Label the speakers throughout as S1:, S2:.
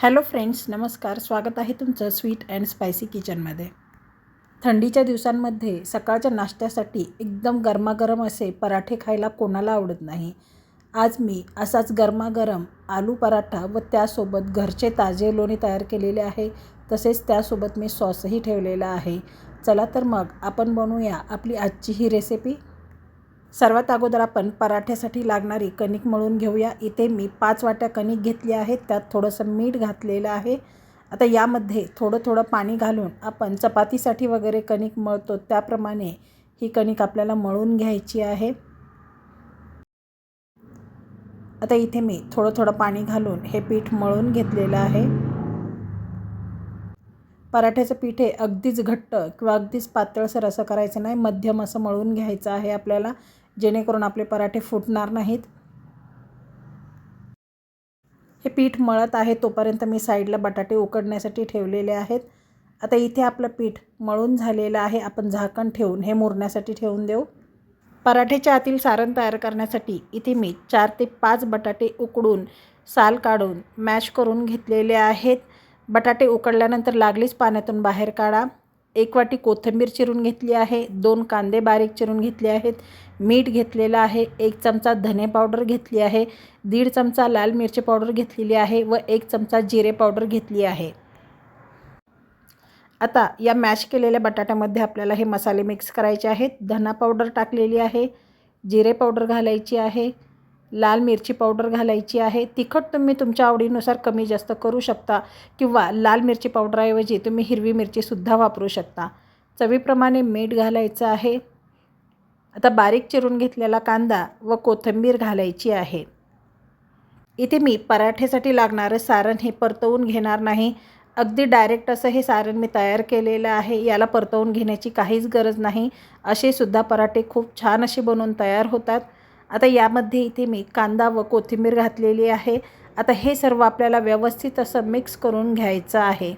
S1: Hello friends, नमस्कार. स्वागत आहे तुमचं स्वीट अँड स्पायसी किचनमध्ये. थंडीच्या दिवसांमध्ये सकाळच्या नाश्त्यासाठी एकदम गरमागरम असे पराठे खायला कोणाला आवडत नाही. आज मी असाच गरमागरम आलू पराठा व त्यासोबत घरचे ताजे लोणी तयार केलेले आहे. तसेच त्यासोबत मी सॉसही ठेवलेला आहे. चला तर मग आपण बनवूया आपली आजची ही रेसिपी. सर्वात अगोदर आपण पराठ्यासाठी लागणारी कणिक मळून घेऊया. इथे मी 5 वाट्या कणिक घेतली आहे. त्यात थोडंसं मीठ घातलेलं आहे. आता यामध्ये थोडं थोडं पाणी घालून आपण चपातीसाठी वगैरे कणिक मळतो त्याप्रमाणे ही कणिक आपल्याला मळून घ्यायची आहे. आता इथे मी थोडं थोडं पाणी घालून हे पीठ मळून घेतलेलं आहे. पराठ्याचं पीठ हे अगदीच घट्ट किंवा अगदीच पातळसर असं करायचं नाही, मध्यम असं मळून घ्यायचं आहे आपल्याला, जेणेकरून आपले पराठे फुटणार नाहीत. हे पीठ मळत आहे तोपर्यंत मी साईडला बटाटे उकडण्यासाठी ठेवलेले आहेत. आता इथे आपलं पीठ मळून झालेलं आहे. आपण झाकण ठेवून हे मुरण्यासाठी ठेवून देऊ. पराठ्याच्या आतील सारण तयार करण्यासाठी इथे मी 4 ते 5 बटाटे उकडून साल काढून मॅश करून घेतलेले आहेत. बटाटे उकडल्यानंतर लागलीच पाण्यातून बाहेर काढा. 1 वाटी कोथिंबीर चिरून घेतली आहे. 2 कांदे बारीक चिरून घेतले आहेत. मीठ घेतलेलं आहे. 1 चमचा धने पावडर घेतली आहे. 1.5 चमचा लाल मिरची पावडर घेतलेली आहे व 1 चमचा जिरे पावडर घेतली आहे. आता या मॅश केलेल्या बटाट्यामध्ये आपल्याला हे मसाले मिक्स करायचे आहेत. धना पावडर टाकलेली आहे. जिरे पावडर घालायची आहे. लाल मिरची पावडर घालायची आहे. तिखट तुम्ही तुमच्या आवडीनुसार कमी जास्त करू शकता किंवा लाल मिरची पावडरऐवजी तुम्ही हिरवी मिरचीसुद्धा वापरू शकता. चवीप्रमाणे मीठ घालायचं आहे. आता बारीक चिरून घेतलेला कांदा व कोथिंबीर घालायची आहे. इथे मी पराठ्यासाठी लागणारं सारण हे परतवून घेणार नाही. अगदी डायरेक्ट असं हे सारण मी तयार केलेलं आहे. याला परतवून घेण्याची काहीच गरज नाही. असे सुद्धा पराठे खूप छान असे बनवून तयार होतात. आता यामध्ये इथे मी कांदा व कोथिंबीर घातलेली आहे. आता हे सर्व आपल्याला व्यवस्थित असं मिक्स करून घ्यायचं आहे.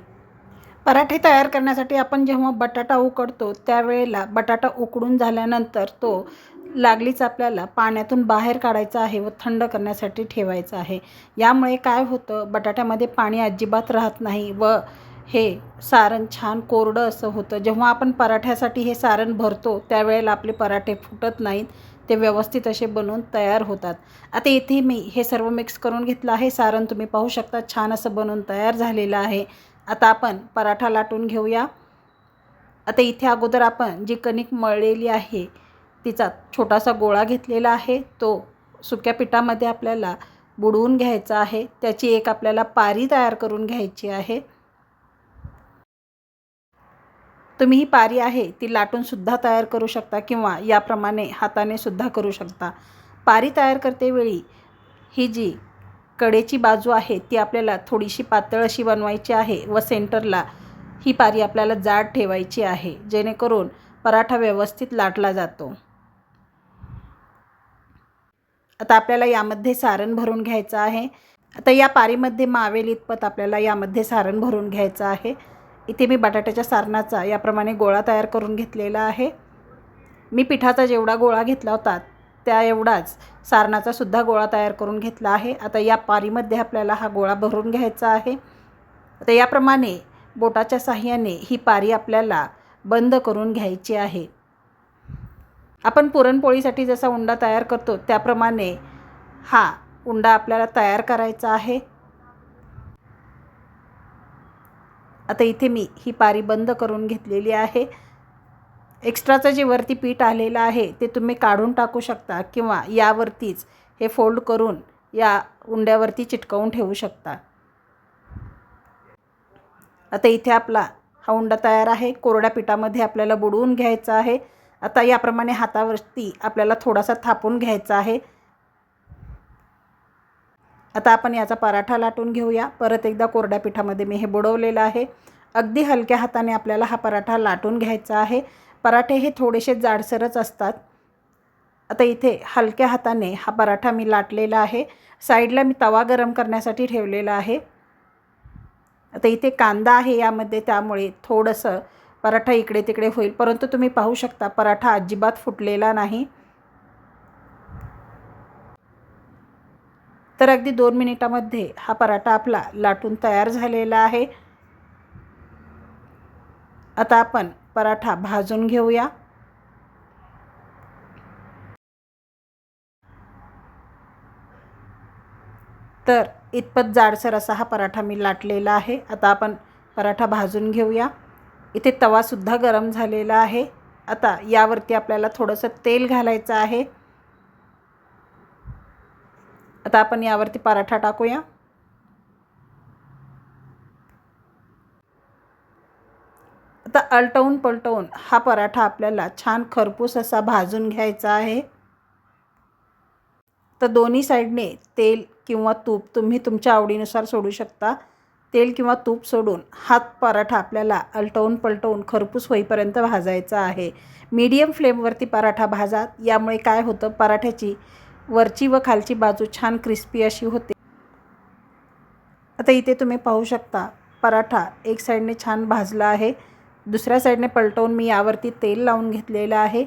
S1: पराठे तयार करण्यासाठी आपण जेव्हा बटाटा उकडतो त्यावेळेला बटाटा उकडून झाल्यानंतर तो लागलीच आपल्याला पाण्यातून बाहेर काढायचा आहे व थंड करण्यासाठी ठेवायचा आहे. यामुळे काय होतं, बटाट्यामध्ये पाणी अजिबात राहत नाही व हे सारण छान कोरडं असं होतं. जेव्हा आपण पराठ्यासाठी हे सारण भरतो त्यावेळेला आपले पराठे फुटत नाहीत, ते व्यवस्थित असे बनवून तयार होतात. आता इथे मी हे सर्व मिक्स करून घेतलं आहे. सारण तुम्ही पाहू शकता छान असं बनवून तयार झालेलं आहे. आता आपण पराठा लाटून घेऊया. आता इथे अगोदर आपण जी कणिक मळलेली आहे तिचा छोटासा गोळा घेतलेला आहे. तो सुक्या पिठामध्ये आपल्याला बुडवून घ्यायचा आहे. त्याची एक आपल्याला पारी तयार करून घ्यायची आहे. तुम्ही ही पारी आहे ती लाटूनसुद्धा तयार करू शकता किंवा याप्रमाणे हाताने सुद्धा करू शकता. पारी तयार करतेवेळी ही जी कडेची बाजू आहे ती आपल्याला थोडीशी पातळ अशी बनवायची आहे व सेंटरला ही पारी आपल्याला जाड ठेवायची आहे, जेणेकरून पराठा व्यवस्थित लाटला जातो. आता आपल्याला यामध्ये सारण भरून घ्यायचं आहे. आता या पारीमध्ये मावेल इतपत आपल्याला यामध्ये सारण भरून घ्यायचं आहे. इथे मी बटाट्याच्या सारणाचा याप्रमाणे गोळा तयार करून घेतलेला आहे. मी पिठाचा जेवढा गोळा घेतला होता त्या एवढाच सारणाचा सुद्धा गोळा तयार करून घेतला आहे. आता या पारीमध्ये आपल्याला हा गोळा भरून घ्यायचा आहे. आता याप्रमाणे बोटाच्या साहाय्याने ही पारी आपल्याला बंद करून घ्यायची आहे. आपण पुरणपोळीसाठी जसा उंडा तयार करतो त्याप्रमाणे हा उंडा आपल्याला तयार करायचा आहे. आता इथे मी ही पारी बंद करून घेतलेली आहे. एक्स्ट्राचं जे वरती पीठ आलेलं आहे ते तुम्ही काढून टाकू शकता किंवा यावरतीच हे फोल्ड करून या उंड्यावरती चिटकवून ठेवू शकता. आता इथे आपला हा उंडा तयार आहे. कोरड्या पिठामध्ये आपल्याला बुडवून घ्यायचा आहे. आता याप्रमाणे हातावरती आपल्याला थोडासा थापून घ्यायचा आहे. आता आपण याचा पराठा लाटून घेऊया. परत एकदा कोरड्या पिठामध्ये मी हे बुडवलेलं आहे. अगदी हलक्या हाताने आपल्याला हा पराठा लाटून घ्यायचा आहे. पराठे हे थोडेसे जाडसरच असतात. आता इथे हलक्या हाताने हा पराठा मी लाटलेला आहे. साईडला मी तवा गरम करण्यासाठी ठेवलेला आहे. आता इथे कांदा आहे यामध्ये, त्यामुळे थोडंसं पराठा इकडे तिकडे होईल, परंतु तुम्ही पाहू शकता पराठा अजिबात फुटलेला नाही. तर अगदी 2 मिनिटामध्ये हा पराठा आपला लाटून तयार झालेला आहे। आता आपण पराठा भाजून घेऊया। तर इतपत जाडसर असा हा पराठा मी लाटलेला आहे। आता आपण पराठा भाजून घेऊया। इथे तवासुद्धा गरम झालेला आहे। आता यावरती आपल्याला थोडंसं तेल घालायचं आहे। आता आपण यावरती पराठा टाकूया। आता आलटवून पलटवून हा पराठा आपल्याला छान खरपूस असा भाजून घ्यायचा आहे। तर दोन्ही साईडने तेल किंवा तूप तुम्ही तुमच्या आवडीनुसार सोडू शकता। तेल किंवा तूप सोडून हा पराठा आपल्याला आलटवून पलटवून खरपूस होईपर्यंत भाजायचा आहे। मीडियम फ्लेमवरती पराठा भाजा, यामुळे काय होतं, पराठ्याची वरची व खालची बाजू छान क्रिस्पी अशी होते। आता इथे तुम्ही पाहू शकता पराठा एक साईडने छान भाजला आहे। दुसऱ्या साईडने पलटवून मी यावरती तेल लावून घेतलेलं आहे।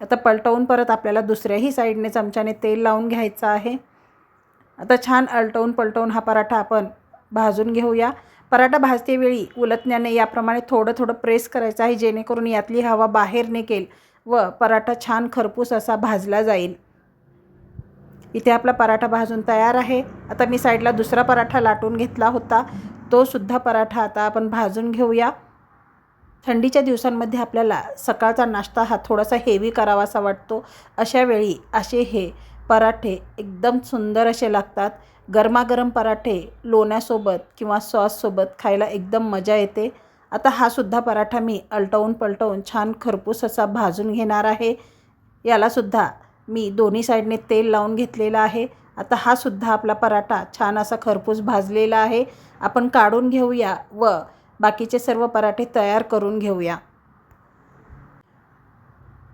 S1: आता पलटवून परत आपल्याला दुसऱ्याही साईडने चमच्याने तेल लावून घ्यायचं आहे। आता छान आलटवून पलटवून हा पराठा आपण भाजून घेऊया। पराठा भाजतेवेळी उलटण्याने याप्रमाणे थोडं थोडं प्रेस करायचं आहे, जेणेकरून यातली हवा बाहेर निघेल व पराठा छान खरपूस असा भाजला जाईल। इथे आपला पराठा भाजून तयार आहे। आता मी साईडला दुसरा पराठा लाटून घेतला होता, तो सुद्धा पराठा आता आपण भाजून घेऊया। थंडीच्या दिवसांमध्ये आपल्याला सकाळचा नाश्ता हा थोडासा हेवी करावासा वाटतो। अशा वेळी असे हे पराठे एकदम सुंदर असे लागतात। गरमागरम पराठे लोण्यासोबत किंवा सॉससोबत खायला एकदम मजा येते। आता हा सुद्धा पराठा मी आलटवून पलटवून छान खरपूस असा भाजून घेणार आहे। यालासुद्धा मी दोन्ही साईडने तेल लावून घेतलेला आहे। आता हा सुद्धा आपला पराठा छान असा खरपूस भाजलेला आहे। आपण काढून घेऊया व बाकीचे सर्व पराठे तयार करून घेऊया।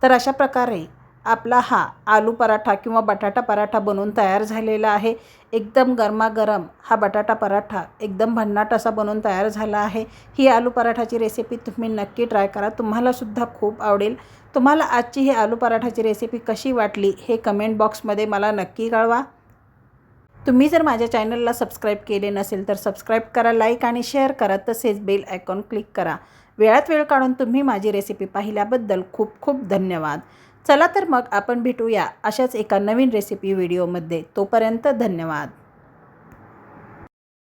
S1: तर अशा प्रकारे आपला हा आलू पराठा किंवा बटाटा पराठा बनवून तयार झालेला आहे। एकदम गरमागरम हा बटाटा पराठा एकदम भन्नाट असा बनवून तयार झाला आहे। ही आलू पराठाची रेसिपी तुम्ही नक्की ट्राय करा, तुम्हालासुद्धा खूप आवडेल। तुम्हाला आजची ही आलू पराठाची रेसिपी कशी वाटली हे कमेंट बॉक्समध्ये मला नक्की कळवा। तुम्ही जर माझ्या चॅनलला सबस्क्राईब केले नसेल तर सबस्क्राईब करा, लाईक आणि शेअर करा, तसेच बेल आयकॉन क्लिक करा। वेळात वेळ काढून तुम्ही माझी रेसिपी पाहिल्याबद्दल खूप खूप धन्यवाद। चला तर मग आपण भेटूया अशाच एका नवीन रेसिपी व्हिडिओमध्ये। तोपर्यंत धन्यवाद।